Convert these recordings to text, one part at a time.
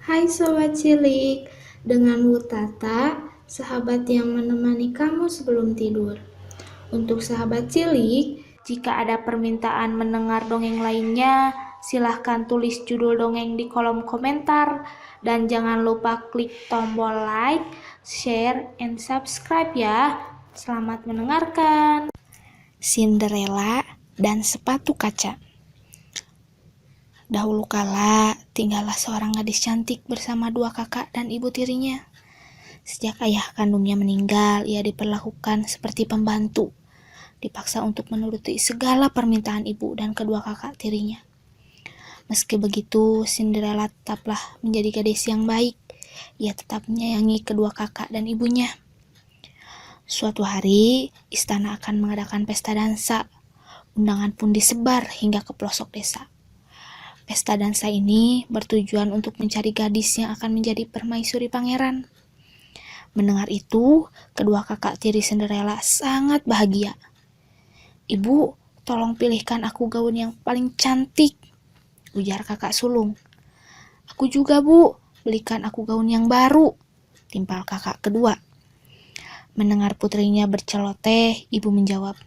Hai Sobat Cilik, dengan Wutata, sahabat yang menemani kamu sebelum tidur. Untuk sahabat cilik, jika ada permintaan mendengar dongeng lainnya, silahkan tulis judul dongeng di kolom komentar. Dan jangan lupa klik tombol like, share, and subscribe ya. Selamat mendengarkan. Cinderella dan sepatu kaca. Dahulu kala, tinggallah seorang gadis cantik bersama dua kakak dan ibu tirinya. Sejak ayah kandungnya meninggal, ia diperlakukan seperti pembantu, dipaksa untuk menuruti segala permintaan ibu dan kedua kakak tirinya. Meski begitu, Cinderella tetaplah menjadi gadis yang baik. Ia tetap menyayangi kedua kakak dan ibunya. Suatu hari, istana akan mengadakan pesta dansa. Undangan pun disebar hingga ke pelosok desa. Pesta dansa ini bertujuan untuk mencari gadis yang akan menjadi permaisuri pangeran. Mendengar itu, kedua kakak tiri Cinderella sangat bahagia. "Ibu, tolong pilihkan aku gaun yang paling cantik," ujar kakak sulung. "Aku juga, Bu, belikan aku gaun yang baru," timpal kakak kedua. Mendengar putrinya berceloteh, ibu menjawab,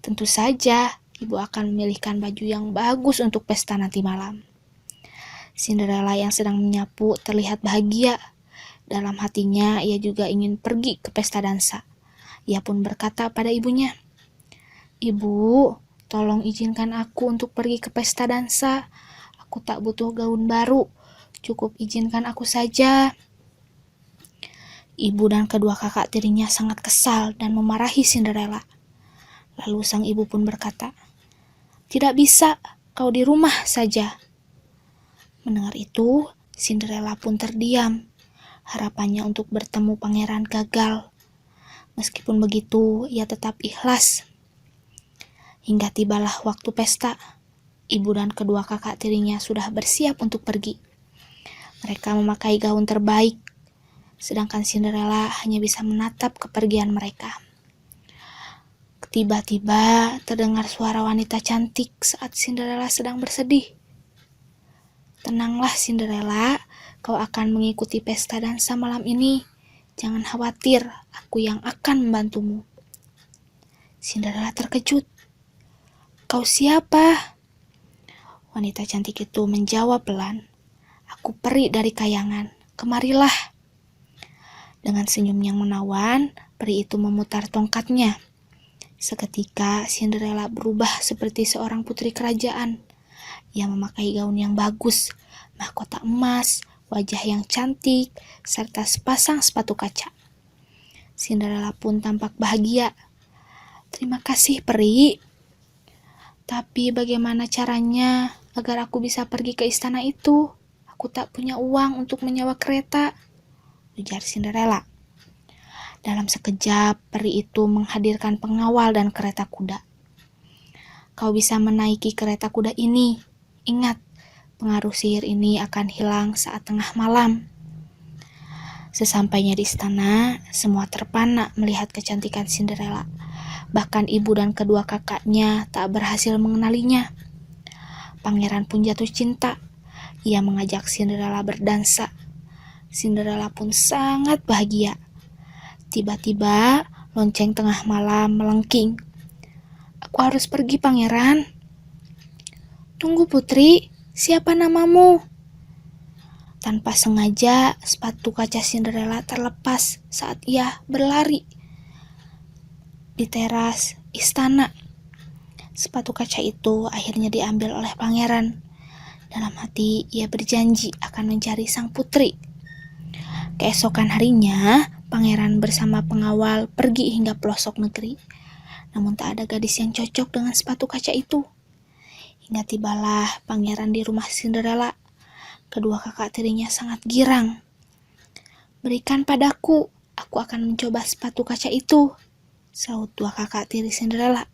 "Tentu saja, ibu akan memilihkan baju yang bagus untuk pesta nanti malam." Cinderella yang sedang menyapu terlihat bahagia. Dalam hatinya, ia juga ingin pergi ke pesta dansa. Ia pun berkata pada ibunya, "Ibu, tolong izinkan aku untuk pergi ke pesta dansa. Aku tak butuh gaun baru, cukup izinkan aku saja." Ibu dan kedua kakak tirinya sangat kesal dan memarahi Cinderella. Lalu sang ibu pun berkata, "Tidak bisa, kau di rumah saja." Mendengar itu, Cinderella pun terdiam. Harapannya untuk bertemu pangeran gagal. Meskipun begitu, ia tetap ikhlas. Hingga tibalah waktu pesta. Ibu dan kedua kakak tirinya sudah bersiap untuk pergi. Mereka memakai gaun terbaik, sedangkan Cinderella hanya bisa menatap kepergian mereka. Tiba-tiba terdengar suara wanita cantik saat Cinderella sedang bersedih. "Tenanglah Cinderella, kau akan mengikuti pesta dansa malam ini. Jangan khawatir, aku yang akan membantumu." Cinderella terkejut. "Kau siapa?" Wanita cantik itu menjawab pelan, "Aku peri dari kayangan, kemarilah." Dengan senyum yang menawan, peri itu memutar tongkatnya. Seketika Cinderella berubah seperti seorang putri kerajaan. Ia memakai gaun yang bagus, mahkota emas, wajah yang cantik, serta sepasang sepatu kaca. Cinderella pun tampak bahagia. "Terima kasih, peri. Tapi bagaimana caranya agar aku bisa pergi ke istana itu? Aku tak punya uang untuk menyewa kereta," ujar Cinderella. Dalam sekejap, peri itu menghadirkan pengawal dan kereta kuda. "Kau bisa menaiki kereta kuda ini. Ingat, pengaruh sihir ini akan hilang saat tengah malam." Sesampainya di istana, semua terpana melihat kecantikan Cinderella. Bahkan ibu dan kedua kakaknya tak berhasil mengenalinya. Pangeran pun jatuh cinta. Ia mengajak Cinderella berdansa. Cinderella pun sangat bahagia. Tiba-tiba, lonceng tengah malam melengking. "Aku harus pergi, pangeran." "Tunggu, putri. Siapa namamu?" Tanpa sengaja, sepatu kaca Cinderella terlepas saat ia berlari di teras istana. Sepatu kaca itu akhirnya diambil oleh pangeran. Dalam hati, ia berjanji akan mencari sang putri. Keesokan harinya, pangeran bersama pengawal pergi hingga pelosok negeri. Namun tak ada gadis yang cocok dengan sepatu kaca itu. Hingga tibalah pangeran di rumah Cinderella. Kedua kakak tirinya sangat girang. "Berikan padaku, aku akan mencoba sepatu kaca itu," sahut dua kakak tiri Cinderella.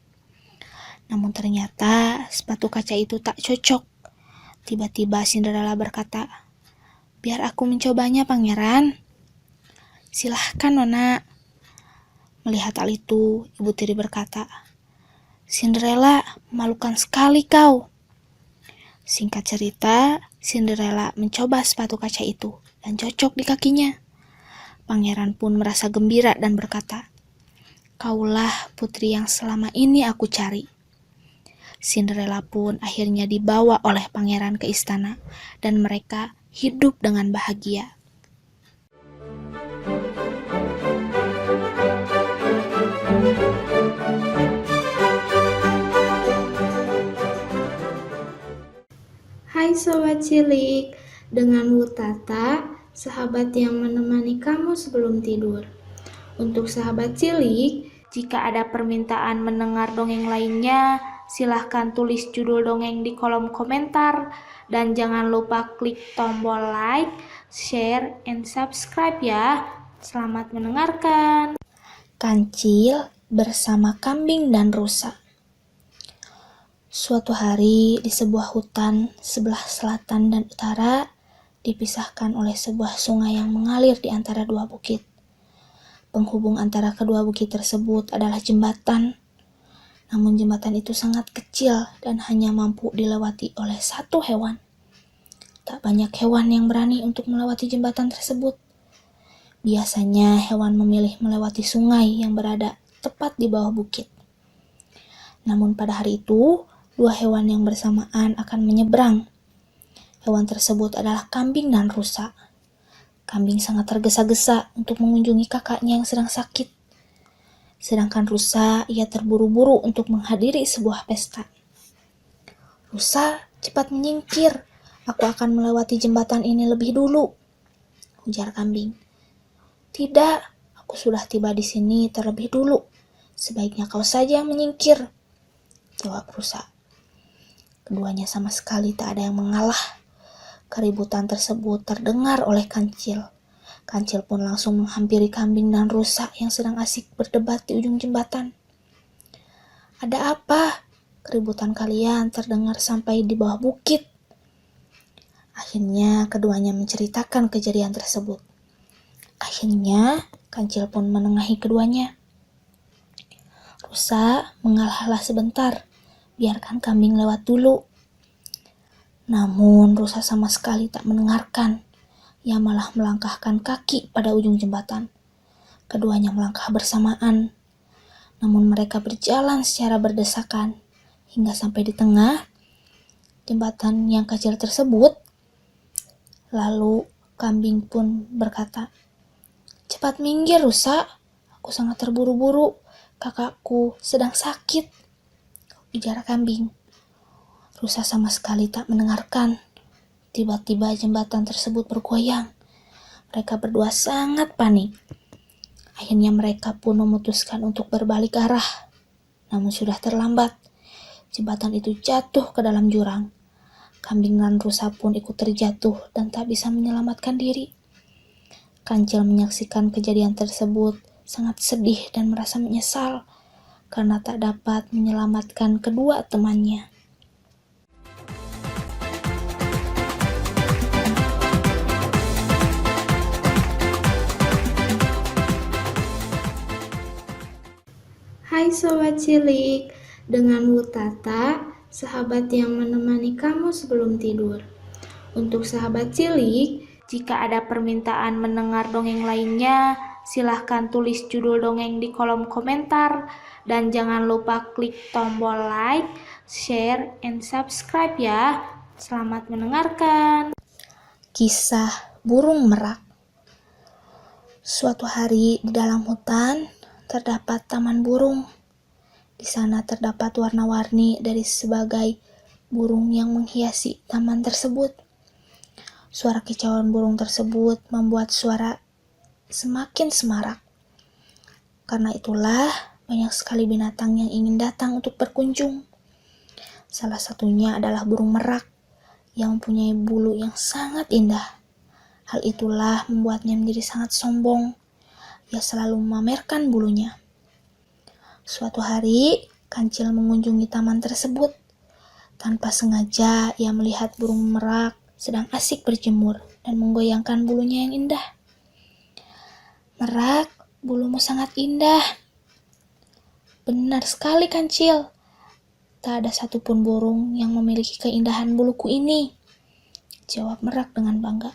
Namun ternyata sepatu kaca itu tak cocok. Tiba-tiba Cinderella berkata, "Biar aku mencobanya, pangeran." "Silahkan, Nona." Melihat hal itu, ibu tiri berkata, "Cinderella, memalukan sekali kau." Singkat cerita, Cinderella mencoba sepatu kaca itu dan cocok di kakinya. Pangeran pun merasa gembira dan berkata, "Kaulah putri yang selama ini aku cari." Cinderella pun akhirnya dibawa oleh pangeran ke istana dan mereka hidup dengan bahagia. Hai Sobat Cilik, dengan Wutata, sahabat yang menemani kamu sebelum tidur. Untuk sahabat cilik, jika ada permintaan mendengar dongeng lainnya, silahkan tulis judul dongeng di kolom komentar. Dan jangan lupa klik tombol like, share, and subscribe ya. Selamat mendengarkan. Kancil bersama kambing dan rusa. Suatu hari di sebuah hutan sebelah selatan dan utara dipisahkan oleh sebuah sungai yang mengalir di antara dua bukit. Penghubung antara kedua bukit tersebut adalah jembatan. Namun jembatan itu sangat kecil dan hanya mampu dilewati oleh satu hewan. Tak banyak hewan yang berani untuk melewati jembatan tersebut. Biasanya hewan memilih melewati sungai yang berada tepat di bawah bukit. Namun pada hari itu, dua hewan yang bersamaan akan menyeberang. Hewan tersebut adalah kambing dan rusa. Kambing sangat tergesa-gesa untuk mengunjungi kakaknya yang sedang sakit. Sedangkan rusa, ia terburu-buru untuk menghadiri sebuah pesta. "Rusa, cepat menyingkir. Aku akan melewati jembatan ini lebih dulu," ujar kambing. "Tidak, aku sudah tiba di sini terlebih dulu. Sebaiknya kau saja yang menyingkir," jawab rusa. Keduanya sama sekali tak ada yang mengalah. Keributan tersebut terdengar oleh Kancil. Kancil pun langsung menghampiri kambing dan rusa yang sedang asik berdebat di ujung jembatan. "Ada apa? Keributan kalian terdengar sampai di bawah bukit." Akhirnya keduanya menceritakan kejadian tersebut. Akhirnya Kancil pun menengahi keduanya. "Rusa, mengalahlah sebentar. Biarkan kambing lewat dulu." Namun rusa sama sekali tak mendengarkan. Ia malah melangkahkan kaki pada ujung jembatan. Keduanya melangkah bersamaan. Namun mereka berjalan secara berdesakan hingga sampai di tengah jembatan yang kecil tersebut. Lalu kambing pun berkata, "Cepat minggir rusa, aku sangat terburu-buru. Kakakku sedang sakit," ujar kambing. Rusa sama sekali tak mendengarkan. Tiba-tiba jembatan tersebut bergoyang. Mereka berdua sangat panik. Akhirnya mereka pun memutuskan untuk berbalik arah. Namun sudah terlambat. Jembatan itu jatuh ke dalam jurang. Kambing dan rusa pun ikut terjatuh dan tak bisa menyelamatkan diri. Kancil menyaksikan kejadian tersebut sangat sedih dan merasa menyesal karena tak dapat menyelamatkan kedua temannya. Hai Sobat Cilik, dengan Wutata, sahabat yang menemani kamu sebelum tidur. Untuk sahabat cilik, jika ada permintaan mendengar dongeng lainnya, silahkan tulis judul dongeng di kolom komentar. Dan jangan lupa klik tombol like, share, and subscribe ya. Selamat mendengarkan. Kisah burung merak. Suatu hari di dalam hutan terdapat taman burung. Di sana terdapat warna-warni dari sebagai burung yang menghiasi taman tersebut. Suara kicauan burung tersebut membuat suara semakin semarak. Karena itulah banyak sekali binatang yang ingin datang untuk berkunjung. Salah satunya adalah burung merak yang mempunyai bulu yang sangat indah. Hal itulah membuatnya menjadi sangat sombong. Ia selalu memamerkan bulunya. Suatu hari, Kancil mengunjungi taman tersebut. Tanpa sengaja, ia melihat burung merak sedang asik berjemur dan menggoyangkan bulunya yang indah. "Merak, bulumu sangat indah." "Benar sekali, Kancil. Tak ada satupun burung yang memiliki keindahan buluku ini," jawab Merak dengan bangga.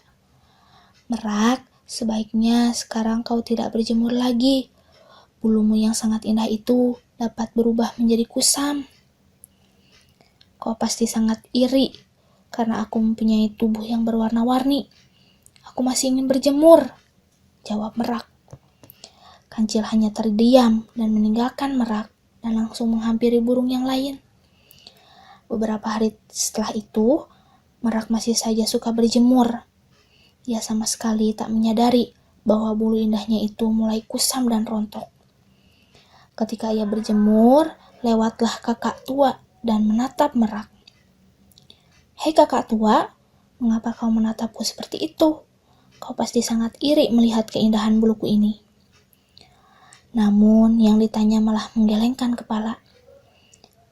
Merak, sebaiknya sekarang kau tidak berjemur lagi. Bulumu yang sangat indah itu dapat berubah menjadi kusam. Kau pasti sangat iri karena aku mempunyai tubuh yang berwarna-warni. Aku masih ingin berjemur, jawab Merak. Kancil hanya terdiam dan meninggalkan Merak dan langsung menghampiri burung yang lain. Beberapa hari setelah itu, Merak masih saja suka berjemur. Ia sama sekali tak menyadari bahwa bulu indahnya itu mulai kusam dan rontok. Ketika ia berjemur, lewatlah kakak tua dan menatap Merak. "Hei kakak tua, mengapa kau menatapku seperti itu? Kau pasti sangat iri melihat keindahan buluku ini." Namun yang ditanya malah menggelengkan kepala.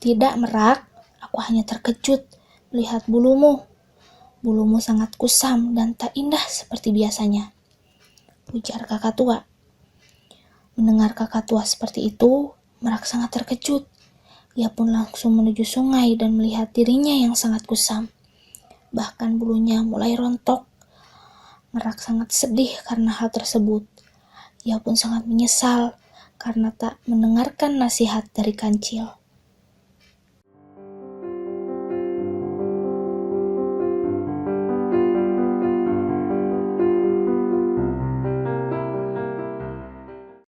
"Tidak, Merak, aku hanya terkejut melihat bulumu. Bulumu sangat kusam dan tak indah seperti biasanya," ujar kakak tua. Mendengar kakak tua seperti itu, Merak sangat terkejut. Ia pun langsung menuju sungai dan melihat dirinya yang sangat kusam. Bahkan bulunya mulai rontok. Merak sangat sedih karena hal tersebut. Ia pun sangat menyesal karena tak mendengarkan nasihat dari Kancil.